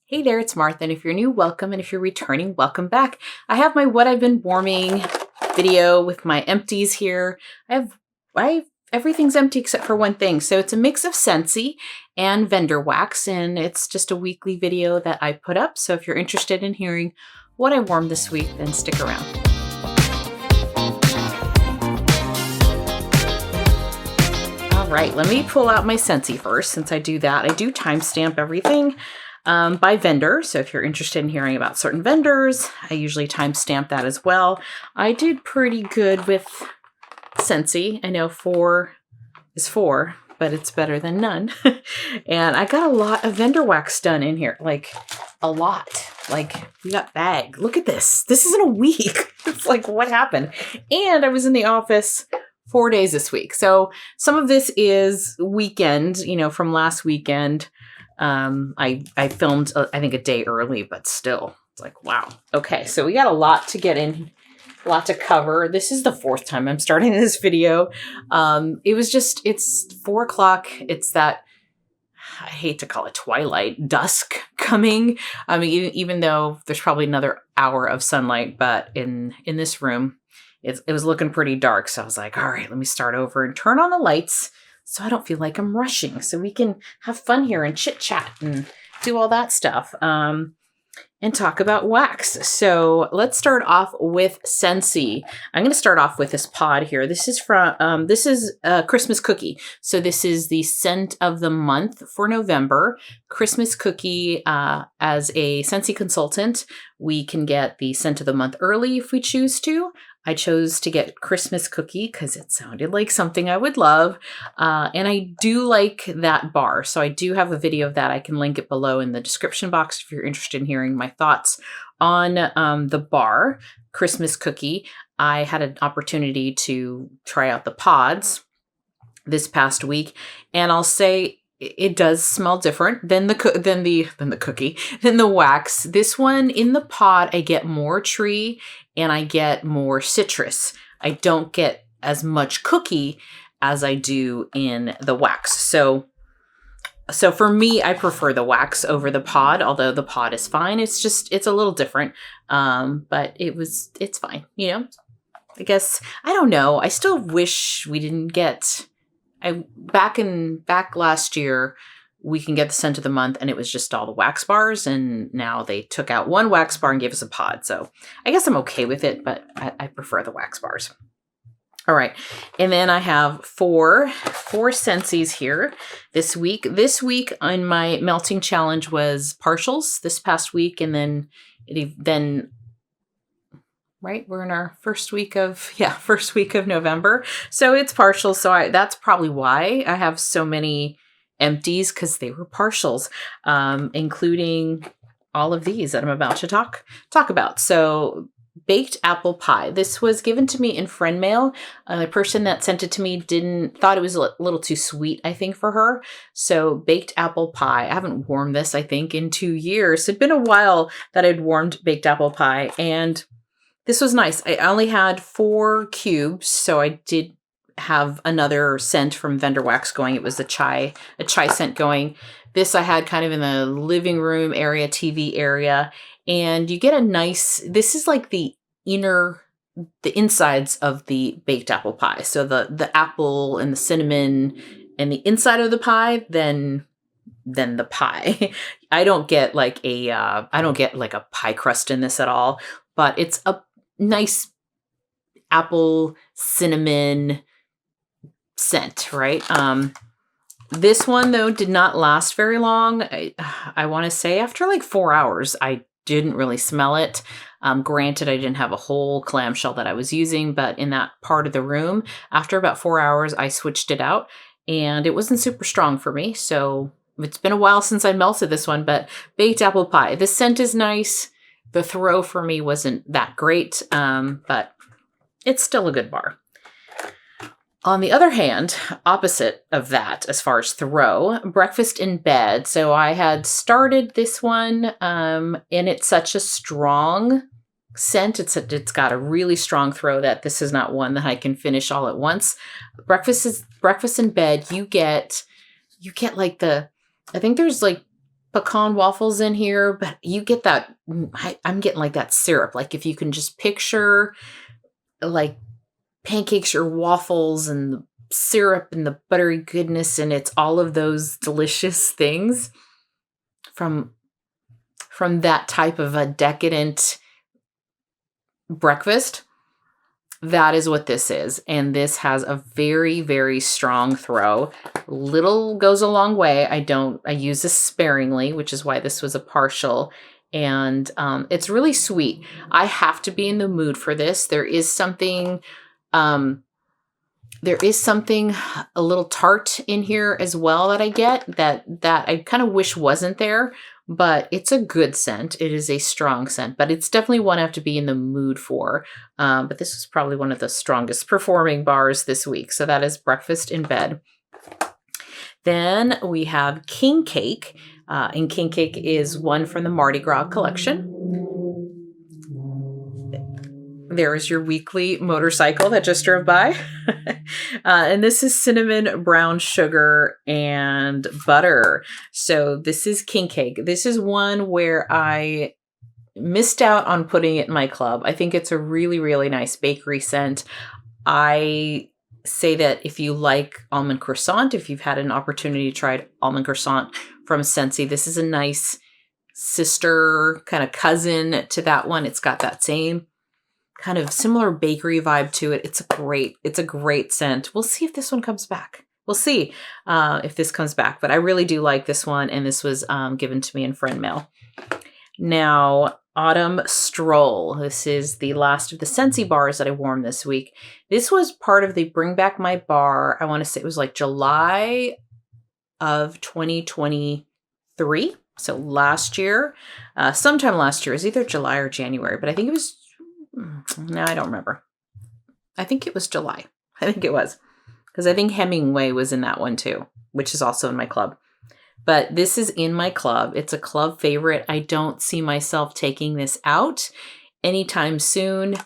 Hey there, it's Martha, and if you're new, welcome, and if you're returning, welcome back. I have my What I've Been Warming video with my empties here. Everything's empty except for one thing. So it's a mix of Scentsy and Lavender wax, and it's just a weekly video that I put up. So if you're interested in hearing what I warmed this week, then stick around. All right, let me pull out my Scentsy first. Since I do that, I do timestamp everything by vendor. So if you're interested in hearing about certain vendors, I usually timestamp that as well. I did pretty good with Scentsy. I know 4 is 4, but it's better than none. And I got a lot of vendor wax done in here, like a lot. Like we got bagged. Look at this. This isn't a week. It's like, what happened? And I was in the office 4 days this week. So some of this is weekend, from last weekend. I filmed, I think a day early, but still it's like, wow. Okay. So we got a lot to get in, a lot to cover. This is the 4th time I'm starting this video. It's 4 o'clock. It's that, I hate to call it twilight, dusk coming. I mean, even though there's probably another hour of sunlight, but in this room, it was looking pretty dark. So I was like, all right, let me start over and turn on the lights so I don't feel like I'm rushing, so we can have fun here and chit chat and do all that stuff and talk about wax. So let's start off with Scentsy. I'm going to start off with this pod here. This is from this is a Christmas cookie. So this is the scent of the month for November. Christmas cookie. As a Scentsy consultant, we can get the scent of the month early if we choose to. I chose to get Christmas cookie because it sounded like something I would love. And I do like that bar. So I do have a video of that. I can link it below in the description box if you're interested in hearing my thoughts on the bar, Christmas cookie. I had an opportunity to try out the pods this past week. And I'll say it does smell different than the wax. This one in the pod, I get more tree and I get more citrus. I don't get as much cookie as I do in the wax. So for me, I prefer the wax over the pod, although the pod is fine. It's a little different. But it's fine, I guess, I don't know. I still wish we didn't get, back last year, we can get the scent of the month and it was just all the wax bars, and now they took out one wax bar and gave us a pod. So I guess I'm okay with it, but I prefer the wax bars. All right. And then I have four Scentsys here this week. This week on my melting challenge was partials this past week. And then right, we're in our first week of November. So it's partial. So that's probably why I have so many empties, because they were partials, including all of these that I'm about to talk about. So baked apple pie. This was given to me in friend mail. The person that sent it to me thought it was a little too sweet, I think, for her. So baked apple pie. I haven't warmed this, I think, in 2 years. It'd been a while that I'd warmed baked apple pie, and this was nice. I only had 4 cubes, so I did have another scent from Vendor Wax going. It was a chai scent going. This I had kind of in the living room area, TV area, and you get a nice, this is like the insides of the baked apple pie. So the apple and the cinnamon and the inside of the pie, then the pie. I don't get like a pie crust in this at all, but it's a nice apple cinnamon scent, right? This one though did not last very long. I want to say after like 4 hours, I didn't really smell it. Granted, I didn't have a whole clamshell that I was using, but in that part of the room, after about 4 hours, I switched it out and it wasn't super strong for me. So it's been a while since I melted this one, but baked apple pie. The scent is nice. The throw for me wasn't that great, but it's still a good bar. On the other hand, opposite of that, as far as throw, breakfast in bed. So I had started this one, and it's such a strong scent. It's got a really strong throw that this is not one that I can finish all at once. Breakfast in bed. You get like I think there's like pecan waffles in here, but you get that, I'm getting like that syrup. Like if you can just picture like pancakes or waffles and the syrup and the buttery goodness, and it's all of those delicious things from that type of a decadent breakfast. That is what this is. And this has a very, very strong throw. Little goes a long way. I use this sparingly, which is why this was a partial. And it's really sweet. I have to be in the mood for this. There is something a little tart in here as well that I get that I kind of wish wasn't there. But it's a good scent. It is a strong scent, but it's definitely one I have to be in the mood for. But this is probably one of the strongest performing bars this week. So that is Breakfast in Bed. Then we have King Cake. And King Cake is one from the Mardi Gras collection. There is your weekly motorcycle that just drove by. And this is cinnamon, brown sugar, and butter. So this is King Cake. This is one where I missed out on putting it in my club. I think it's a really, really nice bakery scent. I say that if you like almond croissant, if you've had an opportunity to try almond croissant from Scentsy, this is a nice sister, kind of cousin to that one. It's got that same kind of similar bakery vibe to it. It's a great scent. We'll see if this one comes back. We'll see if this comes back, but I really do like this one. And this was given to me in friend mail. Now, Autumn Stroll. This is the last of the Scentsy bars that I warmed this week. This was part of the Bring Back My Bar. I want to say it was like July of 2023. So last year, sometime last year. It was either July or January, but I think it was, no, I don't remember. I think it was July. I think it was. Because I think Hemingway was in that one too, which is also in my club. But this is in my club. It's a club favorite. I don't see myself taking this out anytime soon.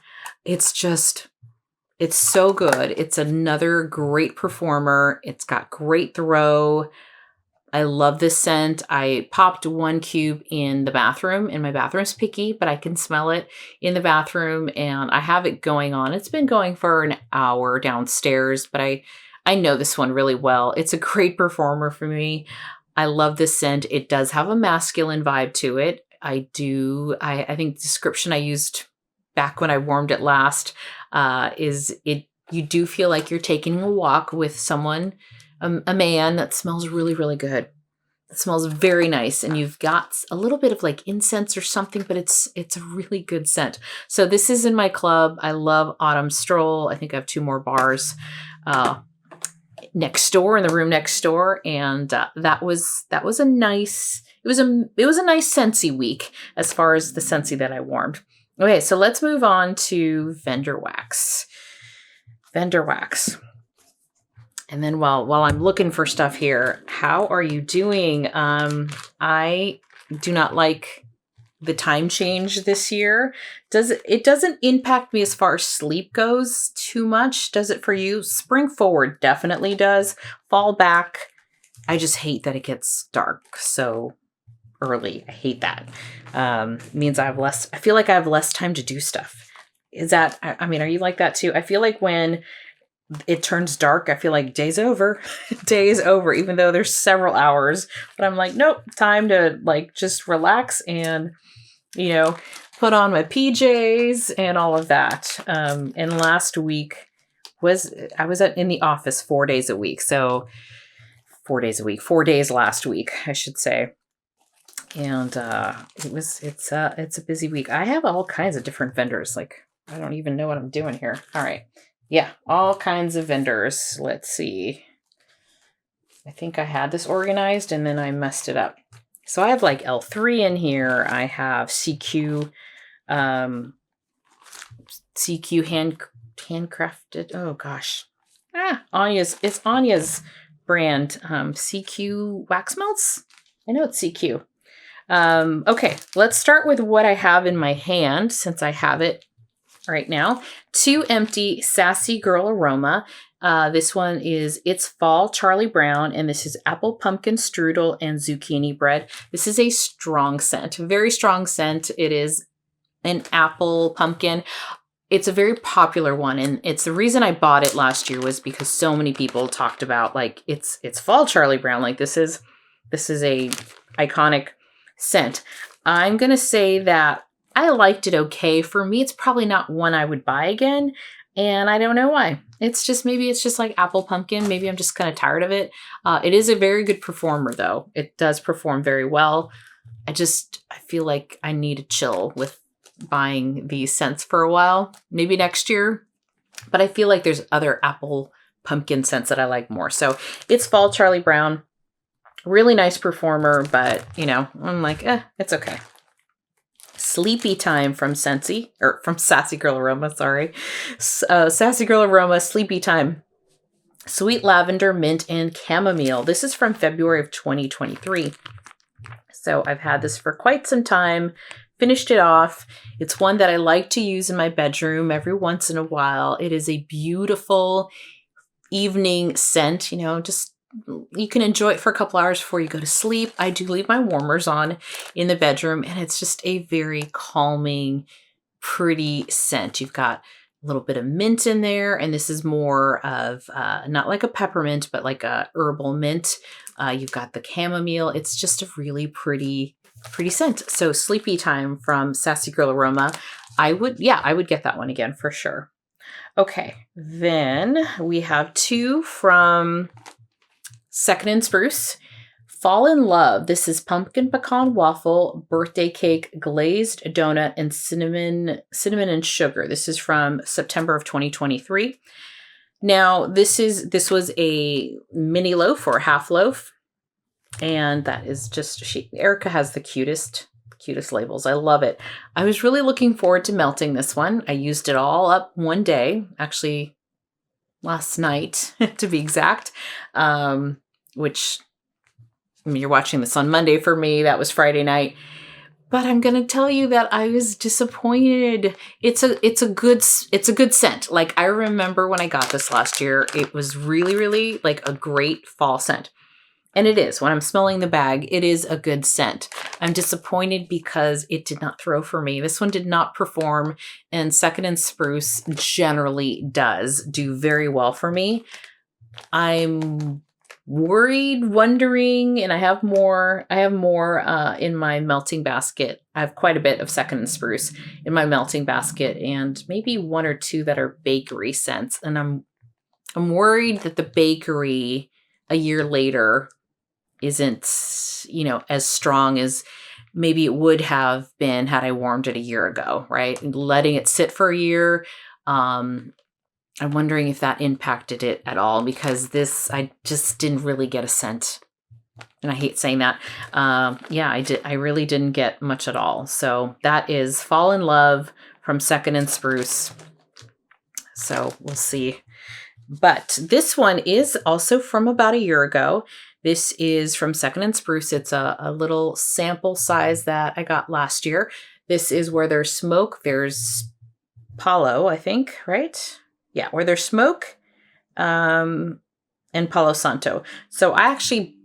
It's so good. It's another great performer. It's got great throw. I love this scent. I popped one cube in the bathroom, and my bathroom's picky, but I can smell it in the bathroom, and I have it going on. It's been going for an hour downstairs, but I know this one really well. It's a great performer for me. I love this scent. It does have a masculine vibe to it. I think the description I used back when I warmed it last you do feel like you're taking a walk with someone, a man that smells really, really good. It smells very nice. And you've got a little bit of like incense or something, but it's a really good scent. So this is in my club. I love Autumn Stroll. I think I have 2 more bars next door, in the room next door. And that was a nice, it was a nice Scentsy week as far as the Scentsy that I warmed. Okay, so let's move on to Vendor Wax. Vendor Wax. And then while I'm looking for stuff here, how are you doing? I do not like the time change this year. It doesn't impact me as far as sleep goes too much. Does it for you? Spring forward definitely does. Fall back, I just hate that it gets dark so early. I hate that. Means I feel like I have less time to do stuff. I mean, are you like that too? I feel like when it turns dark, I feel like day's over. Day's over, even though there's several hours. But I'm like, nope, time to like just relax and, put on my PJs and all of that. And last week I was in the office 4 days a week. So 4 days a week, 4 days last week, I should say. And it's a busy week. I have all kinds of different vendors. Like, I don't even know what I'm doing here. All right. Yeah, all kinds of vendors. Let's see. I think I had this organized and then I messed it up. So I have like L3 in here. I have CQ, handcrafted. Oh gosh. It's Anya's brand. CQ Wax Melts. I know it's CQ. Okay, let's start with what I have in my hand since I have it right now. 2 empty Sassy Girl Aroma. This one is It's Fall Charlie Brown, and this is apple pumpkin strudel and zucchini bread. This is a strong scent, very strong scent. It is an apple pumpkin. It's a very popular one, and it's the reason I bought it last year was because so many people talked about like it's Fall Charlie Brown. Like this is a iconic scent. I'm gonna say that I liked it okay. For me, it's probably not one I would buy again, and I don't know why. Maybe it's just like apple pumpkin. Maybe I'm just kind of tired of it. It is a very good performer though. It does perform very well. I feel like I need to chill with buying these scents for a while, maybe next year, but I feel like there's other apple pumpkin scents that I like more. So It's Fall Charlie Brown, really nice performer, but I'm like, it's okay. Sleepy Time from Scentsy, or from Sassy Girl Aroma, sorry. Sassy Girl Aroma, Sleepy Time. Sweet lavender, mint, and chamomile. This is from February of 2023. So I've had this for quite some time. Finished it off. It's one that I like to use in my bedroom every once in a while. It is a beautiful evening scent, just you can enjoy it for a couple hours before you go to sleep. I do leave my warmers on in the bedroom, and it's just a very calming, pretty scent. You've got a little bit of mint in there, and this is more of not like a peppermint, but like a herbal mint. You've got the chamomile. It's just a really pretty scent. So Sleepy Time from Sassy Girl Aroma. I would get that one again for sure. Okay, then we have two from Second & Spruce. Fall in Love. This is pumpkin pecan waffle, birthday cake, glazed donut, and cinnamon and sugar. This is from September of 2023. Now, this was a mini loaf or a half loaf. And that is just, Erica has the cutest labels. I love it. I was really looking forward to melting this one. I used it all up one day, actually last night to be exact, which you're watching this on Monday for me. That was Friday night. But I'm going to tell you that I was disappointed. It's a good scent. Like I remember when I got this last year, it was really, really like a great fall scent. And it is. When I'm smelling the bag, it is a good scent. I'm disappointed because it did not throw for me. This one did not perform, and Second & Spruce generally does do very well for me. I'm wondering, and I have more in my melting basket. I have quite a bit of Second & Spruce in my melting basket, and maybe one or two that are bakery scents. And I'm worried that the bakery a year later isn't, as strong as maybe it would have been had I warmed it a year ago, right? And letting it sit for a year. I'm wondering if that impacted it at all, because I just didn't really get a scent. And I hate saying that. I really didn't get much at all. So that is Fall in Love from Second & Spruce. So we'll see. But this one is also from about a year ago. This is from Second & Spruce. It's a little sample size that I got last year. This is Where There's Smoke. There's Palo, I think, right? Yeah, Where There's Smoke and Palo Santo. So I actually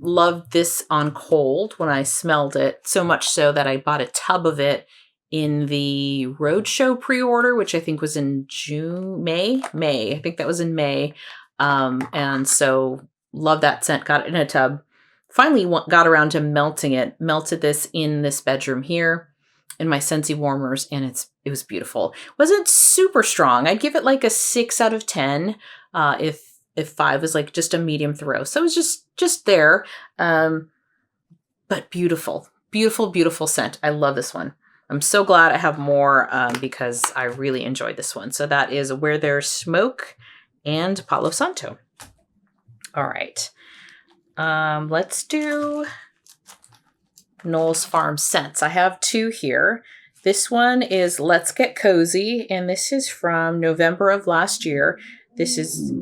loved this on cold when I smelled it, so much so that I bought a tub of it in the Roadshow pre-order, which I think was in May. I think that was in May. And so love that scent. Got it in a tub. Finally got around to melting it. Melted this in this bedroom here in my Scentsy warmers, and it was beautiful. Wasn't super strong. I'd give it like a 6 out of 10 if 5 was like just a medium throw. So it was just there. But beautiful, beautiful, beautiful scent. I love this one. I'm so glad I have more because I really enjoyed this one. So that is Where There's Smoke and Palo Santo. All right. Let's do Knowles Farm Scents. I have 2 here. This one is Let's Get Cozy, and this is from November of last year. This is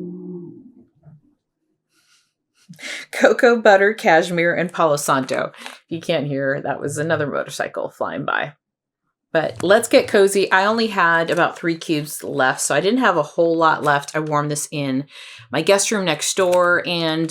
Cocoa Butter, Cashmere, and Palo Santo. You can't hear, that was another motorcycle flying by. But let's get cozy. I only had about 3 cubes left, so I didn't have a whole lot left. I warmed this in my guest room next door, and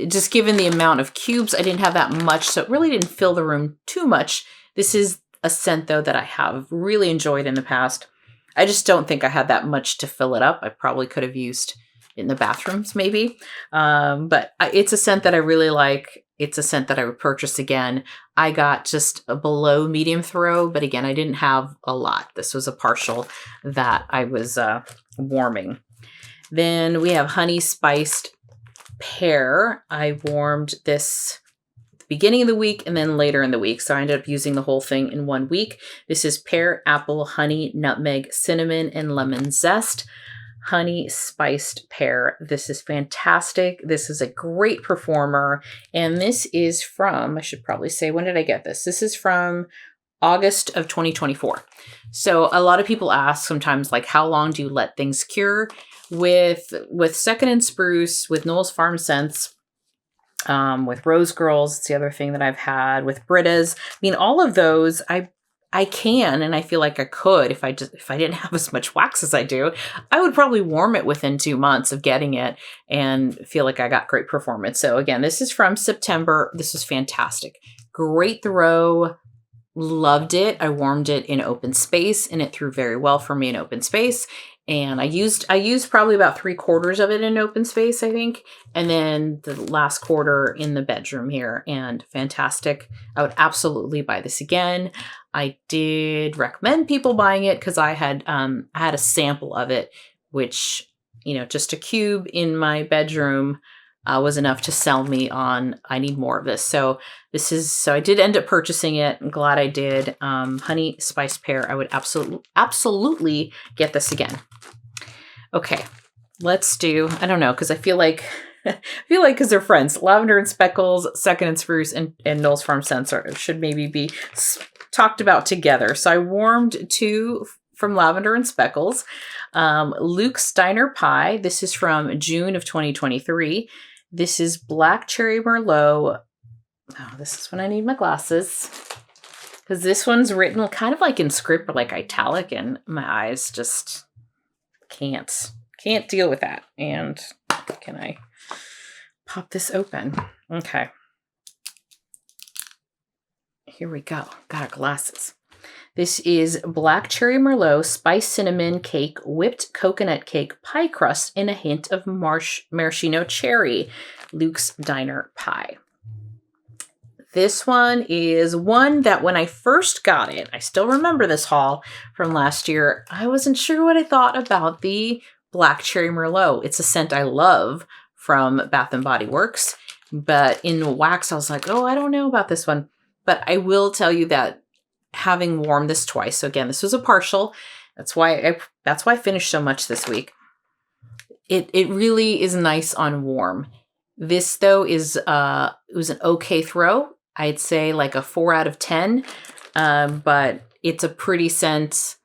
just given the amount of cubes, I didn't have that much, so it really didn't fill the room too much. This is a scent, though, that I have really enjoyed in the past. I just don't think I had that much to fill it up. I probably could have used in the bathrooms, maybe. But it's a scent that I really like. It's a scent that I would purchase again. I got just a below medium throw, but again, I didn't have a lot. This was a partial that I was warming. Then we have honey spiced pear. I warmed this at the beginning of the week and then later in the week. So I ended up using the whole thing in 1 week. This is pear, apple, honey, nutmeg, cinnamon, and lemon zest. Honey spiced pear. This is fantastic. This is a great performer. And this is from, I should probably say, when did I get this? This is from August of 2024. So a lot of people ask sometimes, like, how long do you let things cure? With Second and Spruce, with Knowles Farm Scents, with Rose Girls, it's the other thing that I've had, with Britta's. I mean, all of those, I can, and I feel like I could, if I didn't have as much wax as I do, I would probably warm it within 2 months of getting it and feel like I got great performance. So again, this is from September. This is fantastic. Great throw. Loved it. I warmed it in open space, and it threw very well for me in open space. And I used probably about 3/4 of it in open space, I think. And then the last quarter in the bedroom here, and fantastic. I would absolutely buy this again. I did recommend people buying it because I had a sample of it, which, just a cube in my bedroom was enough to sell me on, I need more of this. So I did end up purchasing it. I'm glad I did. Honey spiced pear. I would absolutely get this again. Okay, let's do, I don't know, because I feel like because they're friends. Lavender and Speckles, Second and Spruce, and Knowles Farm Scents should maybe be talked about together. So I warmed 2 from Lavender and Speckles. Luke's Diner Pie. This is from June of 2023. This is Black Cherry Merlot. Oh, this is when I need my glasses, because this one's written kind of like in script, but like italic, and my eyes just can't deal with that. And can I pop this open? Okay. Here we go. Got our glasses. This is Black Cherry Merlot, Spiced Cinnamon Cake, Whipped Coconut Cake, Pie Crust, and a hint of maraschino cherry. Luke's Diner Pie. This one is one that when I first got it, I still remember this haul from last year, I wasn't sure what I thought about the Black Cherry Merlot. It's a scent I love from Bath & Body Works, but in wax, I was like, oh, I don't know about this one. But I will tell you that having warmed this twice, so again, this was a partial. That's why I finished so much this week. It really is nice on warm. This though is it was an okay throw. I'd say like a 4 out of 10, but it's a pretty scent.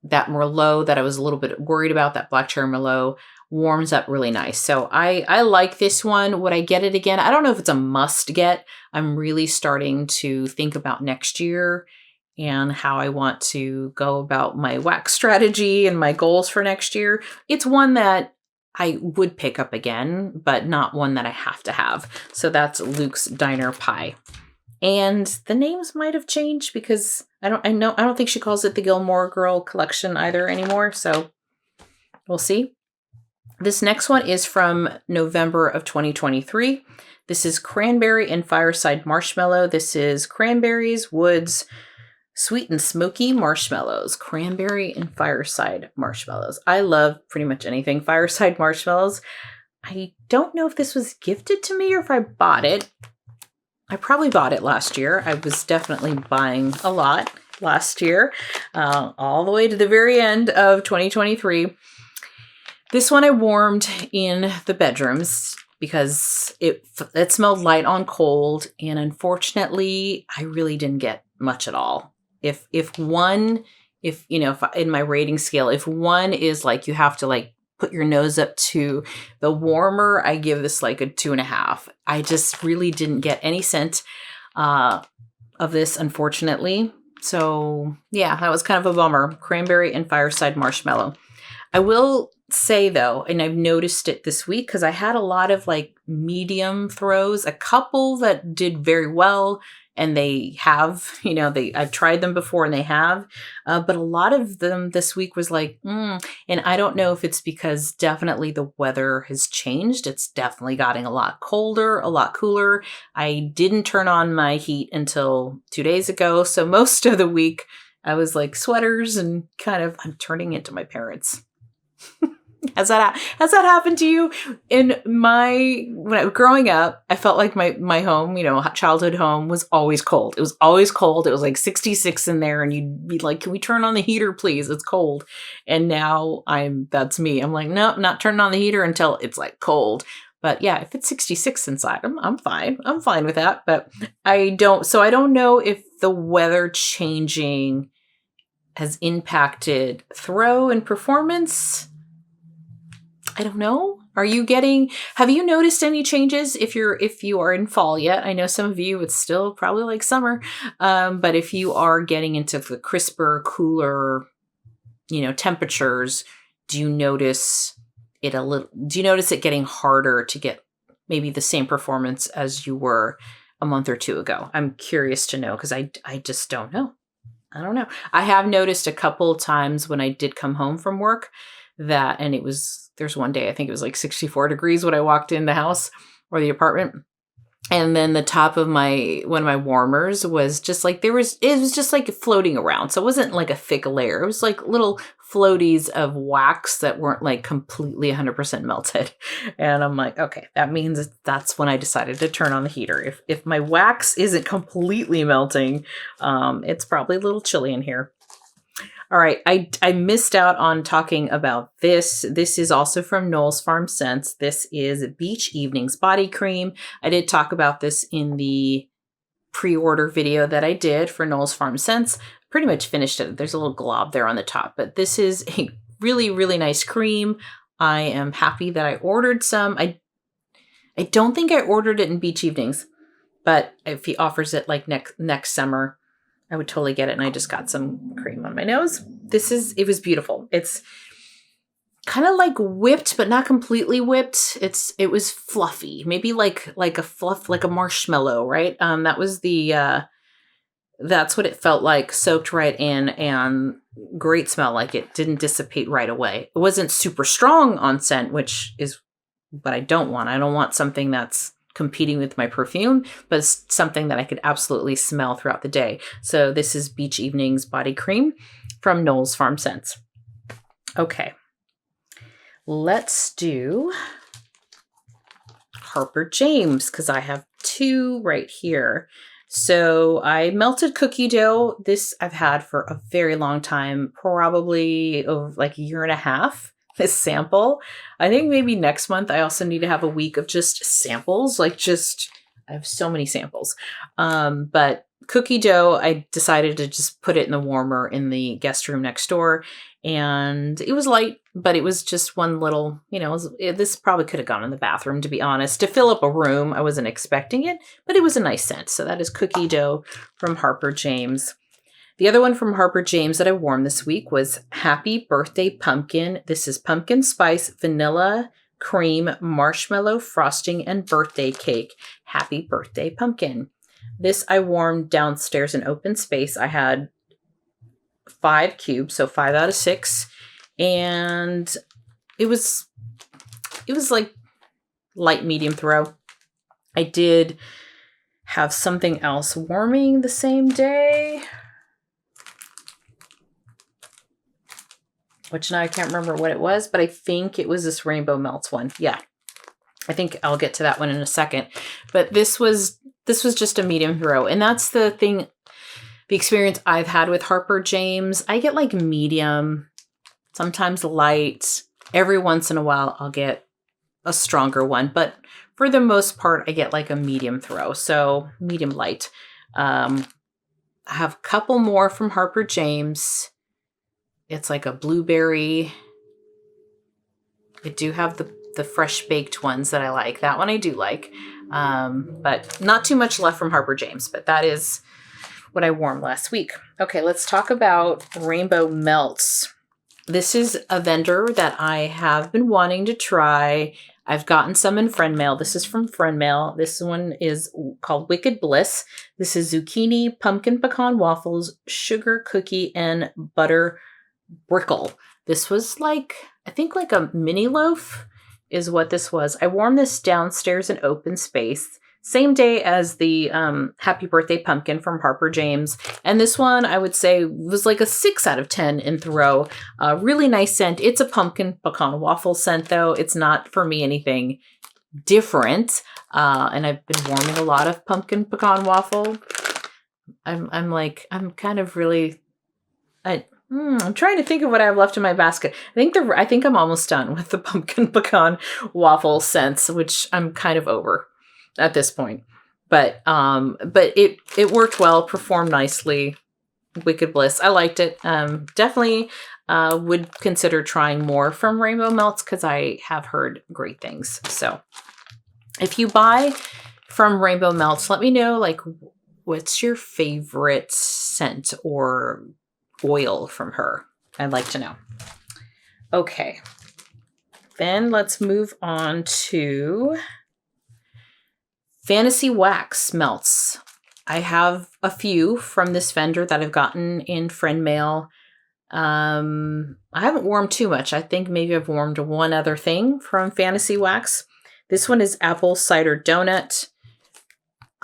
That Merlot that I was a little bit worried about, that Black Cherry Merlot, warms up really nice. So I like this one. Would I get it again? I don't know if it's a must get. I'm really starting to think about next year and how I want to go about my wax strategy and my goals for next year. It's one that I would pick up again, but not one that I have to have. So that's Luke's Diner Pie. And the names might have changed because I don't think she calls it the Gilmore Girl collection either anymore. So we'll see. This next one is from November of 2023. This is Cranberry and Fireside Marshmallow. This is cranberries, woods, sweet and smoky marshmallows. Cranberry and Fireside Marshmallows. I love pretty much anything Fireside Marshmallows. I don't know if this was gifted to me or if I bought it. I probably bought it last year. I was definitely buying a lot last year, all the way to the very end of 2023. This one I warmed in the bedrooms because it smelled light on cold, and unfortunately, I really didn't get much at all. If in my rating scale, if 1 is like you have to like put your nose up to the warmer, I give this like a 2.5. I just really didn't get any scent of this, unfortunately. So yeah, that was kind of a bummer. Cranberry and fireside marshmallow. I will say though, and I've noticed it this week because I had a lot of like medium throws, a couple that did very well, and they have, I've tried them before and they have, but a lot of them this week was like, and I don't know if it's because definitely the weather has changed. It's definitely getting a lot colder, a lot cooler. I didn't turn on my heat until 2 days ago. So most of the week I was like sweaters and I'm turning into my parents. Has that happened to you? Growing up, I felt like my home, childhood home was always cold. It was always cold. It was like 66 in there, and you'd be like, "Can we turn on the heater, please? It's cold." And now that's me. I'm like, "No, not turning on the heater until it's like cold." But yeah, if it's 66 inside, I'm fine. I'm fine with that. But I don't know if the weather changing has impacted throw and performance. I don't know. Have you noticed any changes if you are in fall yet? I know some of you, it's still probably like summer. But if you are getting into the crisper, cooler, temperatures, do you notice it getting harder to get maybe the same performance as you were a month or two ago? I'm curious to know because I just don't know. I don't know. I have noticed a couple of times when I did come home from work there's one day, I think it was like 64 degrees when I walked in the house or the apartment. And then the top of one of my warmers was just like, it was just like floating around. So it wasn't like a thick layer. It was like little floaties of wax that weren't like completely 100% melted. And I'm like, okay, that means that's when I decided to turn on the heater. If my wax isn't completely melting, it's probably a little chilly in here. All right, I missed out on talking about this. This is also from Knowles Farm Scents. This is Beach Evenings Body Cream. I did talk about this in the pre-order video that I did for Knowles Farm Scents. Pretty much finished it. There's a little glob there on the top, but this is a really, really nice cream. I am happy that I ordered some. I don't think I ordered it in Beach Evenings, but if he offers it like next summer, I would totally get it. And I just got some cream on my nose. It was beautiful. It's kind of like whipped, but not completely whipped. It was fluffy, maybe like a marshmallow, right? That was that's what it felt like, soaked right in, and great smell. Like it didn't dissipate right away. It wasn't super strong on scent, which is what I don't want. I don't want something that's competing with my perfume, but it's something that I could absolutely smell throughout the day. So this is Beach Evenings Body Cream from Knowles Farm Scents. Okay, let's do Harper James because I have two right here. So I melted cookie dough. This I've had for a very long time, probably over like a year and a half. This sample. I think maybe next month I also need to have a week of just samples. I have so many samples. But cookie dough, I decided to just put it in the warmer in the guest room next door. And it was light, but it was just one little, this probably could have gone in the bathroom, to be honest, to fill up a room. I wasn't expecting it, but it was a nice scent. So that is cookie dough from Harper James. The other one from Harper James that I warmed this week was Happy Birthday Pumpkin. This is pumpkin spice, vanilla, cream, marshmallow frosting, and birthday cake. Happy Birthday Pumpkin. This I warmed downstairs in open space. I had 5 cubes, so 5 out of 6. And it was like light medium throw. I did have something else warming the same day, which now I can't remember what it was, but I think it was this Rainbow Melts one. Yeah, I think I'll get to that one in a second. But this was just a medium throw. And that's the thing, the experience I've had with Harper James. I get like medium, sometimes light. Every once in a while, I'll get a stronger one. But for the most part, I get like a medium throw. So medium light. I have a couple more from Harper James. It's like a blueberry. I do have the fresh baked ones that I like. That one I do like. But not too much left from Harper James. But that is what I warmed last week. Okay, let's talk about Rainbow Melts. This is a vendor that I have been wanting to try. I've gotten some in friend mail. This is from friend mail. This one is called Wicked Bliss. This is zucchini, pumpkin pecan waffles, sugar cookie, and butter brickle. This was like, I think like a mini loaf is what this was. I warmed this downstairs in open space. Same day as the Happy Birthday Pumpkin from Harper James. And this one, I would say, was like a 6 out of 10 in throw. Really nice scent. It's a pumpkin pecan waffle scent, though. It's not, for me, anything different. And I've been warming a lot of pumpkin pecan waffle. I'm trying to think of what I have left in my basket. I think I'm almost done with the pumpkin pecan waffle scents, which I'm kind of over at this point. But it worked well, performed nicely. Wicked Bliss. I liked it. Definitely would consider trying more from Rainbow Melts because I have heard great things. So if you buy from Rainbow Melts, let me know like what's your favorite scent or oil from her. I'd like to know. Okay. Then let's move on to Fantasy Wax Melts. I have a few from this vendor that I've gotten in friend mail. I haven't warmed too much. I think maybe I've warmed one other thing from Fantasy Wax. This one is apple cider donut.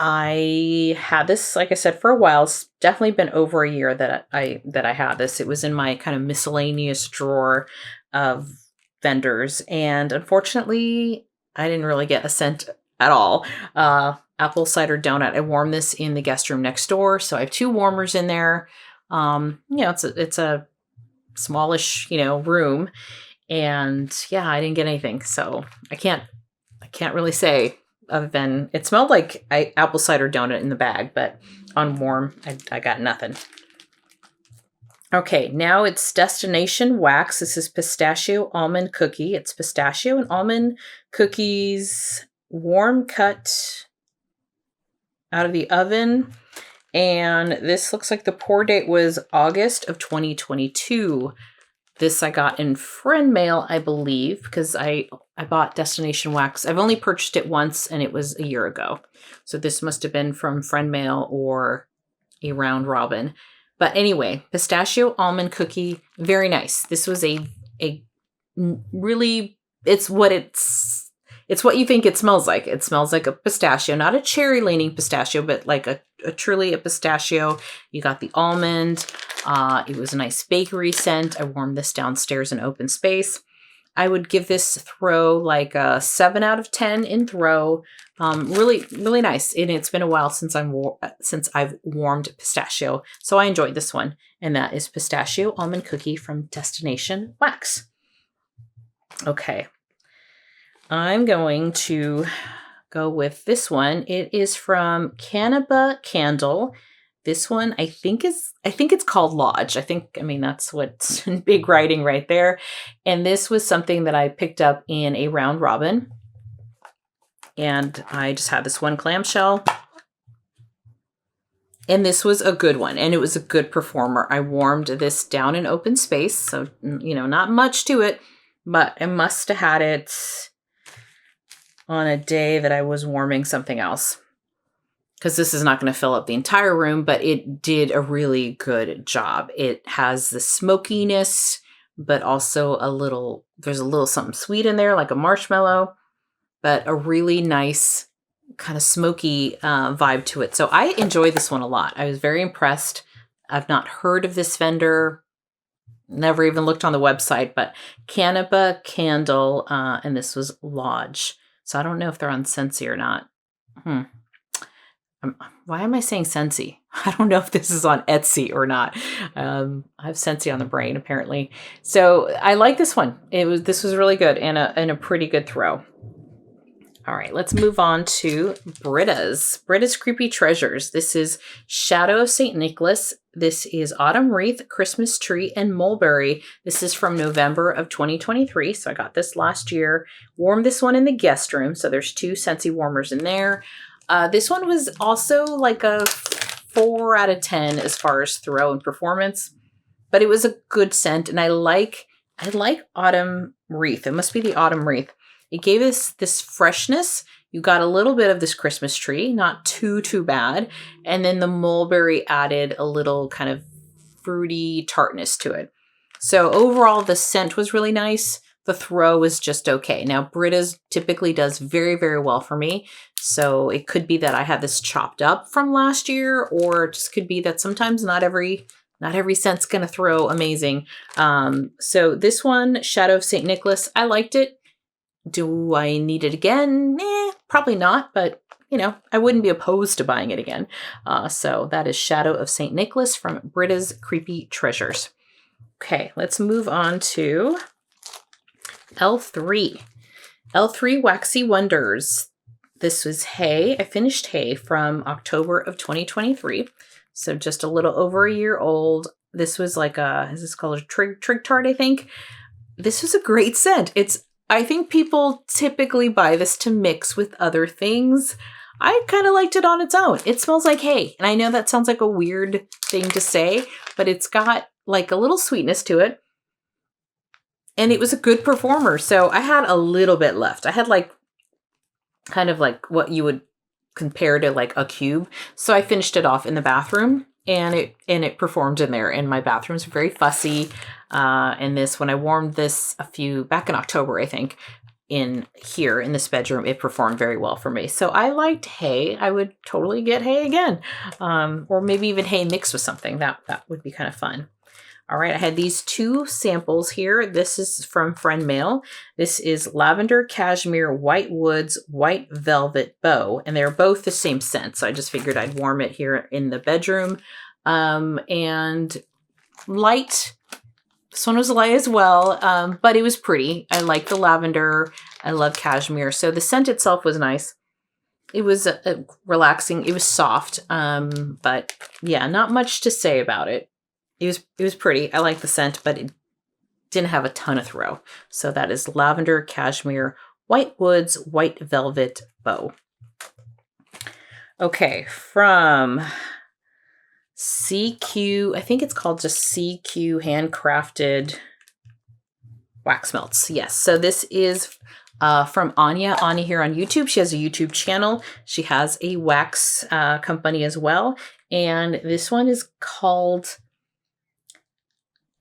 I had this, like I said, for a while. It's definitely been over a year that I had this. It was in my kind of miscellaneous drawer of vendors, and unfortunately, I didn't really get a scent at all. Apple cider donut. I warmed this in the guest room next door, so I have 2 warmers in there. It's a smallish, room, and yeah, I didn't get anything, so I can't really say other than it smelled like apple cider donut in the bag, but on warm, I got nothing. Okay, now it's Destination Wax. This is pistachio almond cookie. It's pistachio and almond cookies, warm cut out of the oven. And this looks like the pour date was August of 2022. This I got in friend mail, I believe, because I bought Destination Wax. I've only purchased it once, and it was a year ago. So this must have been from friend mail or a round robin. But anyway, pistachio almond cookie, very nice. This was a really, it's what you think it smells like. It smells like a pistachio, not a cherry leaning pistachio, but like a truly a pistachio. You got the almond. It was a nice bakery scent. I warmed this downstairs in open space. I would give this throw like a 7 out of 10 in throw. Really, really nice. And it's been a while since I've warmed pistachio. So I enjoyed this one. And that is pistachio almond cookie from Destination Wax. Okay. I'm going to go with this one. It is from Canapa Candle. This one, I think it's called Lodge. That's what's in big writing right there. And this was something that I picked up in a round robin. And I just had this one clamshell. And this was a good one. And it was a good performer. I warmed this down in open space. So, not much to it. But I must have had it on a day that I was warming something else. Because this is not going to fill up the entire room, but it did a really good job. It has the smokiness, but also there's a little something sweet in there, like a marshmallow, but a really nice kind of smoky vibe to it. So I enjoy this one a lot. I was very impressed. I've not heard of this vendor, never even looked on the website, but Canapa Candle, and this was Lodge. So I don't know if they're on Scentsy or not. Why am I saying Scentsy? I don't know if this is on Etsy or not. I have Scentsy on the brain, apparently. So I like this one. This was really good and a pretty good throw. All right, let's move on to Britta's Creepy Treasures. This is Shadow of St. Nicholas. This is Autumn Wreath, Christmas Tree, and Mulberry. This is from November of 2023. So I got this last year. Warmed this one in the guest room. So there's 2 Scentsy warmers in there. This one was also like a 4 out of 10 as far as throw and performance, but it was a good scent. And I like Autumn Wreath. It must be the Autumn Wreath. It gave us this freshness. You got a little bit of this Christmas tree, not too bad. And then the mulberry added a little kind of fruity tartness to it. So overall, the scent was really nice. The throw was just okay. Now, Britta's typically does very, very well for me. So it could be that I had this chopped up from last year, or it just could be that sometimes not every scent's going to throw amazing. So this one, Shadow of St. Nicholas, I liked it. Do I need it again? Probably not, but I wouldn't be opposed to buying it again. So that is Shadow of St. Nicholas from Britta's Creepy Treasures. Okay, let's move on to L3. L3 Waxy Wonders. This was Hay. I finished Hay from October of 2023. So just a little over a year old. This was like is this called a trig tart, I think? This was a great scent. I think people typically buy this to mix with other things. I kind of liked it on its own. It smells like hay. And I know that sounds like a weird thing to say, but it's got like a little sweetness to it. And it was a good performer. So I had a little bit left. I had kind of like what you would compare to like a cube. So I finished it off in the bathroom, and it performed in there. And my bathroom's very fussy. And when I warmed this back in October, I think, in this bedroom, it performed very well for me. So I liked Hay. I would totally get Hay again. Or maybe even Hay mixed with something. That would be kind of fun. All right, I had these 2 samples here. This is from Friend Mail. This is Lavender Cashmere White Woods White Velvet Bow, and they're both the same scent. So I just figured I'd warm it here in the bedroom. And light. This one was light as well, but it was pretty. I like the lavender. I love cashmere. So the scent itself was nice. It was relaxing. It was soft, but yeah, not much to say about it. It was pretty. I like the scent, but it didn't have a ton of throw. So that is Lavender Cashmere White Woods White Velvet Bow. Okay, from CQ, I think it's called just CQ Handcrafted Wax Melts. Yes, so this is from Anya here on YouTube. She has a YouTube channel. She has a wax company as well. And this one is called,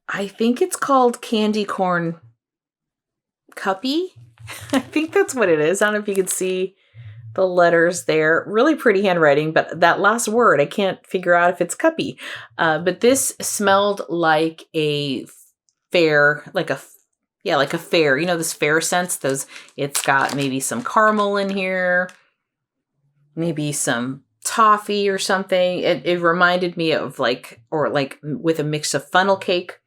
I think it's called Candy Corn Cuppy. I think that's what it is. I don't know if you can see the letters there. Really pretty handwriting, but that last word, I can't figure out if it's cuppy. But this smelled like a fair, like a fair, this fair scents. It's got maybe some caramel in here, maybe some toffee or something. It reminded me of with a mix of funnel cake.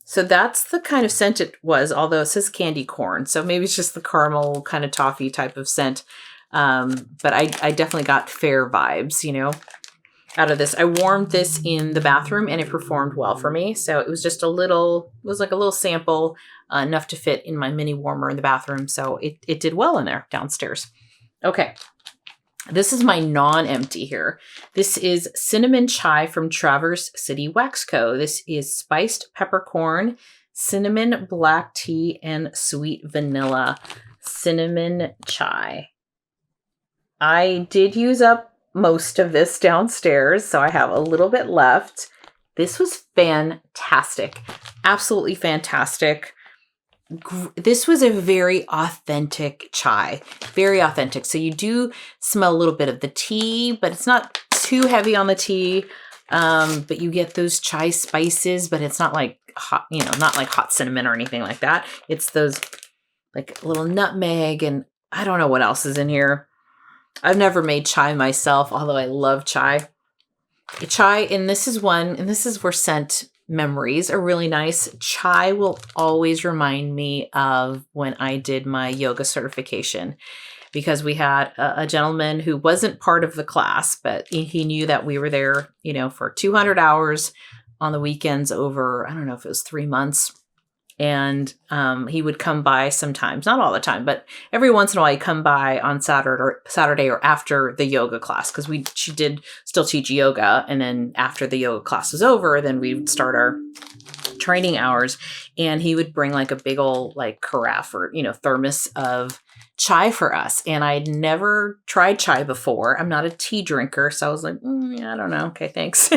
So that's the kind of scent it was, although it says candy corn. So maybe it's just the caramel kind of toffee type of scent. But I definitely got fair vibes, out of this. I warmed this in the bathroom and it performed well for me. So it was just a little sample, enough to fit in my mini warmer in the bathroom. So it did well in there downstairs. Okay. This is my non-empty here. This is Cinnamon Chai from Traverse City Wax Co. This is spiced peppercorn, cinnamon black tea, and sweet vanilla cinnamon chai. I did use up most of this downstairs, so I have a little bit left. This was fantastic. Absolutely fantastic. This was a very authentic chai. Very authentic. So you do smell a little bit of the tea, but it's not too heavy on the tea. But you get those chai spices, but it's not like hot, not like hot cinnamon or anything like that. It's those like little nutmeg, and I don't know what else is in here. I've never made chai myself, although I love chai. And this is where scent memories are really nice. Chai will always remind me of when I did my yoga certification, because we had a gentleman who wasn't part of the class, but he knew that we were there, for 200 hours on the weekends over, I don't know if it was 3 months. And he would come by sometimes, not all the time, but every once in a while he'd come by on Saturday or after the yoga class, because she did still teach yoga. And then after the yoga class was over, then we would start our training hours, and he would bring like a big old like carafe or, thermos of chai for us. And I'd never tried chai before. I'm not a tea drinker. So I was like, yeah, I don't know. Okay, thanks.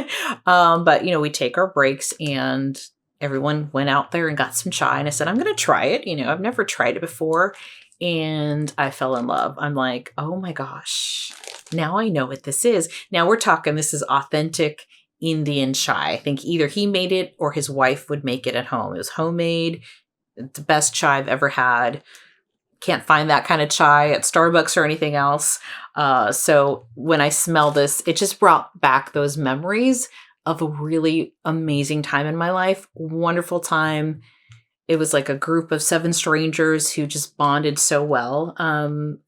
But we take our breaks, and everyone went out there and got some chai. And I said, I'm going to try it. I've never tried it before. And I fell in love. I'm like, oh my gosh, now I know what this is. Now we're talking, this is authentic Indian chai. I think either he made it or his wife would make it at home. It was homemade. It's the best chai I've ever had. Can't find that kind of chai at Starbucks or anything else. So when I smell this, it just brought back those memories of a really amazing time in my life. Wonderful time. It was like a group of 7 strangers who just bonded so well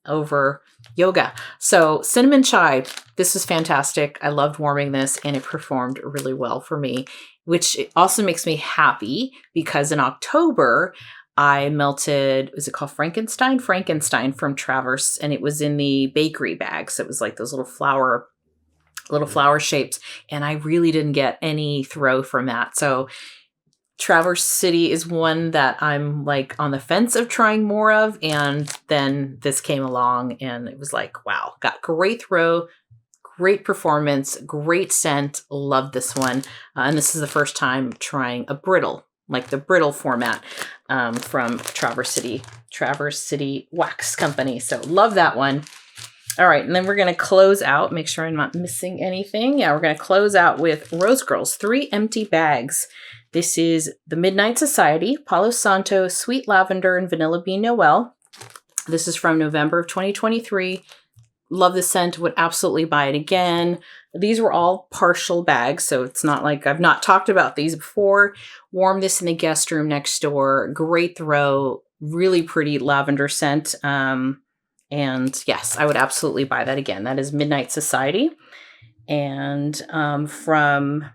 over yoga. So cinnamon chai, this was fantastic. I loved warming this, and it performed really well for me, which also makes me happy because in October, I melted, was it called Frankenstein? Frankenstein from Traverse, and it was in the bakery bag. So it was like those little flower shapes, and I really didn't get any throw from that. So Traverse City is one that I'm like on the fence of trying more of. And then this came along, and it was like, wow, got great throw, great performance, great scent. Love this one. And this is the first time trying a brittle, like the brittle format from Traverse City Wax Company. So love that one. All right, and then we're going to close out, make sure I'm not missing anything. Yeah, we're going to close out with Rose Girls, 3 empty bags. This is the Midnight Society, Palo Santo, Sweet Lavender, and Vanilla Bean Noel. This is from November of 2023. Love the scent, would absolutely buy it again. These were all partial bags, so it's not like I've not talked about these before. Warm this in the guest room next door. Great throw, really pretty lavender scent. And yes, I would absolutely buy that again. That is Midnight Society. And from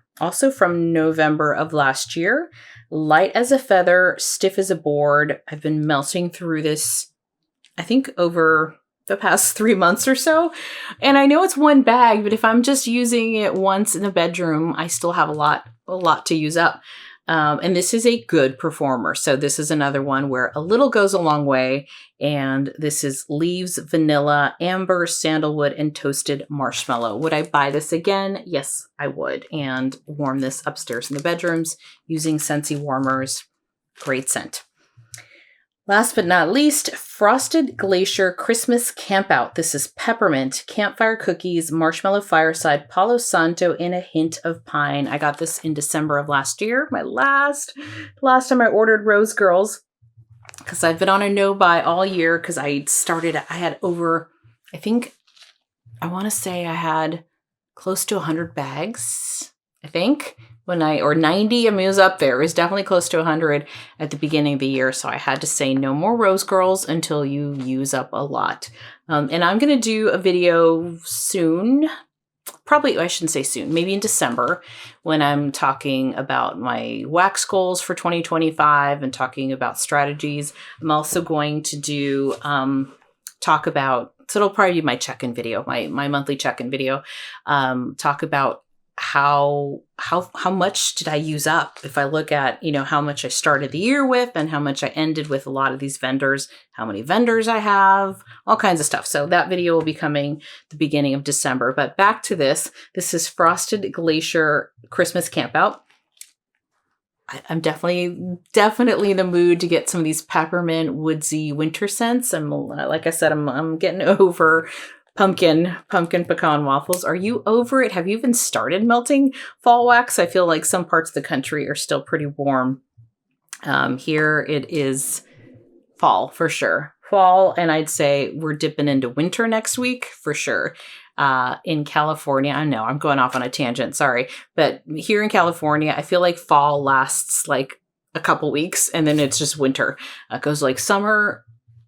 November of last year, Light as a Feather, Stiff as a Board. I've been melting through this, I think, over the past 3 months or so. And I know it's one bag, but if I'm just using it once in the bedroom, I still have a lot to use up. And this is a good performer. So this is another one where a little goes a long way. And this is Leaves, Vanilla, Amber, Sandalwood, and Toasted Marshmallow. Would I buy this again? Yes, I would. And warm this upstairs in the bedrooms using Scentsy warmers. Great scent. Last but not least, Frosted Glacier Christmas Campout. This is peppermint, campfire cookies, marshmallow fireside, Palo Santo, and a hint of pine. I got this in December of last year, my last time I ordered Rose Girls, because I've been on a no-buy all year because I had over, I want to say I had close to 100 bags, I think. Or 90, I mean, it was up there. It was definitely close to 100 at the beginning of the year. So I had to say no more Rose Girls until you use up a lot. And I'm going to do a video soon. Probably, I shouldn't say soon, maybe in December, when I'm talking about my wax goals for 2025 and talking about strategies. I'm also going to do, talk about, so it'll probably be my check-in video, my monthly check-in video, talk about how much did I use up? If I look at, how much I started the year with and how much I ended with a lot of these vendors, how many vendors I have, all kinds of stuff. So that video will be coming the beginning of December. But back to this. This is Frosted Glacier Christmas Campout. I'm definitely in the mood to get some of these peppermint woodsy winter scents. And like I said, I'm getting over pumpkin pecan waffles. Are you over it? Have you even started melting fall wax? I feel like some parts of the country are still pretty warm. Here it is fall for sure. Fall, and I'd say we're dipping into winter next week for sure. In California, I know I'm going off on a tangent, sorry. But here in California, I feel like fall lasts like a couple weeks and then it's just winter. It goes like summer,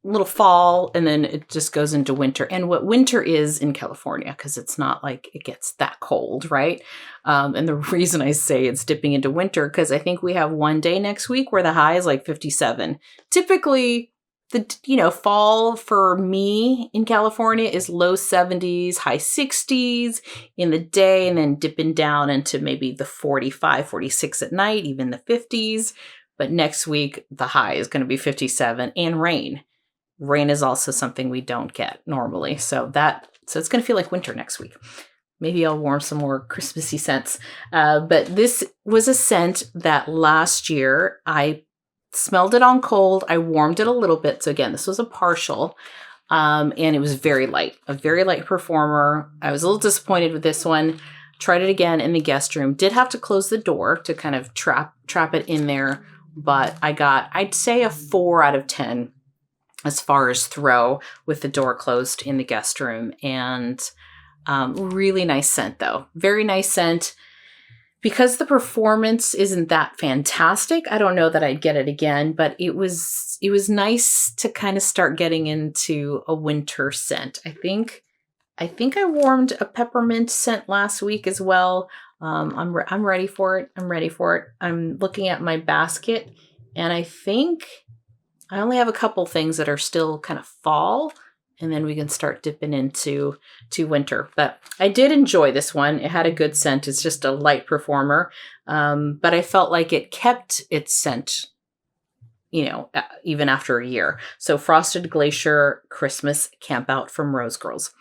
little fall, and then it just goes into winter. And what winter is in California, because it's not like it gets that cold, right? And the reason I say it's dipping into winter, because I think we have one day next week where the high is like 57. Typically, the fall for me in California is low 70s, high 60s in the day, and then dipping down into maybe the 45, 46 at night, even the 50s. But next week, the high is going to be 57, and rain. Rain is also something we don't get normally. So it's going to feel like winter next week. Maybe I'll warm some more Christmassy scents. But this was a scent that last year I smelled it on cold. I warmed it a little bit. So again, this was a partial. And it was very light, a very light performer. I was a little disappointed with this one. Tried it again in the guest room. Did have to close the door to kind of trap it in there. But I got, I'd say, a 4 out of 10 as far as throw with the door closed in the guest room. And really nice scent, though. Very nice scent. Because the performance isn't that fantastic, I don't know that I'd get it again, but it was nice to kind of start getting into a winter scent. I think I warmed a peppermint scent last week as well. I'm ready for it. I'm looking at my basket, and I think I only have a couple things that are still kind of fall, and then we can start dipping into winter. But I did enjoy this one. It had a good scent. It's just a light performer. But I felt like it kept its scent, even after a year. So Frosted Glacier Christmas Campout from Rose Girls.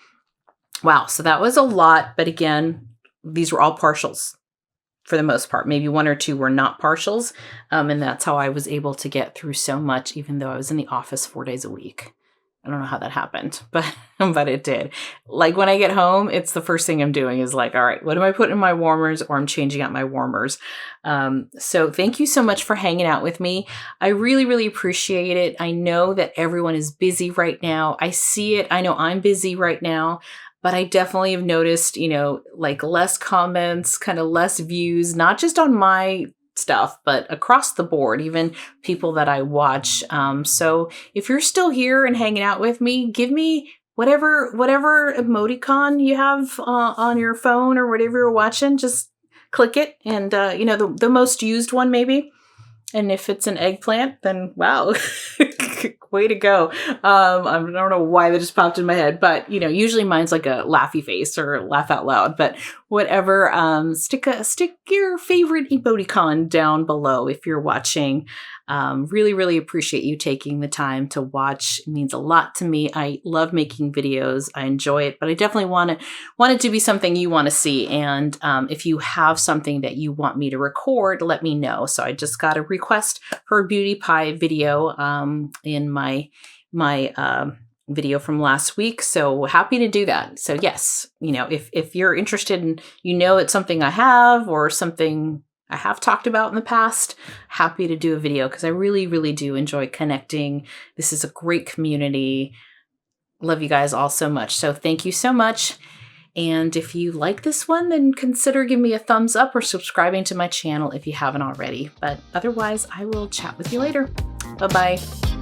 Wow. So that was a lot. But again, these were all partials for the most part. Maybe 1 or 2 were not partials. And that's how I was able to get through so much, even though I was in the office 4 days a week. I don't know how that happened, but it did. Like when I get home, it's the first thing I'm doing is like, all right, what am I putting in my warmers, or I'm changing out my warmers. So thank you so much for hanging out with me. I really, really appreciate it. I know that everyone is busy right now. I see it. I know I'm busy right now, but I definitely have noticed, like less comments, kind of less views, not just on my stuff, but across the board, even people that I watch. So if you're still here and hanging out with me, give me whatever emoticon you have on your phone or whatever you're watching, just click it. And, the most used one maybe. And if it's an eggplant, then wow, way to go. I don't know why that just popped in my head, but usually mine's like a laughy face or laugh out loud, but whatever. Stick your favorite emoticon down below if you're watching. Really, really appreciate you taking the time to watch. It means a lot to me. I love making videos. I enjoy it, but I definitely want it to be something you want to see. And if you have something that you want me to record, let me know. So I just got a request for a beauty pie video in my video from last week. So happy to do that. So yes, if you're interested in, it's something I have or something I have talked about in the past, happy to do a video because I really, really do enjoy connecting. This is a great community. Love you guys all so much. So thank you so much. And if you like this one, then consider giving me a thumbs up or subscribing to my channel if you haven't already. But otherwise, I will chat with you later. Bye-bye.